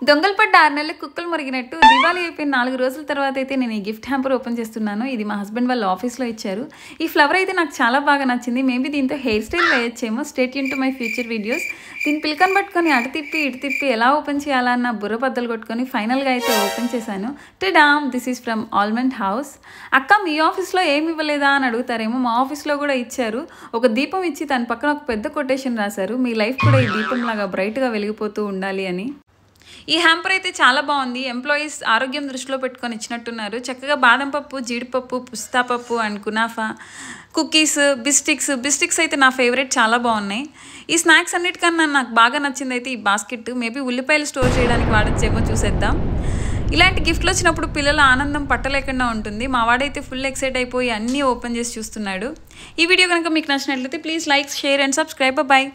దొంగలు పడ్డ 6 నెలలు కుక్కలు మురిగినట్టు దివాళీ అయిపోయిన 4 రోజుల తర్వాత అయితే నేను ఈ గిఫ్ట్ హ్యాంపర్ ఓపెన్ చేస్తున్నాను. ఇది మా హస్బెండ్ వాళ్ళ ఆఫీస్లో ఇచ్చారు. ఈ ఫ్లవర్ అయితే నాకు చాలా బాగా నచ్చింది. మేబీ దీంతో హెయిర్ స్టైల్ వేయచ్చేమో. Stay tune to my future videos. దీని పిల్కని పట్టుకొని అటు తిప్పి ఇటు తిప్పి ఎలా ఓపెన్ చేయాలన్న బుర్ర బద్దలు కొట్టుకొని ఫైనల్గా అయితే ఓపెన్ చేశాను. Tom, this is from almond house. అక్క మీ ఆఫీస్లో ఏమి ఇవ్వలేదా అని అడుగుతారేమో. మా ఆఫీస్లో కూడా ఇచ్చారు. ఒక దీపం ఇచ్చి దాని పక్కన ఒక పెద్ద కొటేషన్ రాశారు, మీ లైఫ్ కూడా ఈ దీపంలాగా బ్రైట్గా వెలిగిపోతూ ఉండాలి అని. ఈ హ్యాంపర్ అయితే చాలా బాగుంది. ఎంప్లాయీస్ ఆరోగ్యం దృష్టిలో పెట్టుకొని ఇచ్చినట్టున్నారు. చక్కగా బాదం పప్పు, జీడిపప్పు, పిస్తా పప్పు అండ్ కునాఫా, కుకీస్, బిస్టిక్స్ అయితే నా ఫేవరెట్, చాలా బాగున్నాయి. ఈ స్నాక్స్ అన్నిటికన్నా నాకు బాగా నచ్చింది అయితే ఈ బాస్కెట్. మేబీ ఉల్లిపాయలు స్టోర్ చేయడానికి వాడచ్చేమో, చూసేద్దాం. ఇలాంటి గిఫ్ట్లు వచ్చినప్పుడు పిల్లల ఆనందం పట్టలేకుండా ఉంటుంది. మా వాడైతే ఫుల్ ఎక్సైట్ అయిపోయి అన్నీ ఓపెన్ చేసి చూస్తున్నాడు. ఈ వీడియో కనుక మీకు నచ్చినట్లయితే please like, share and subscribe. Bye.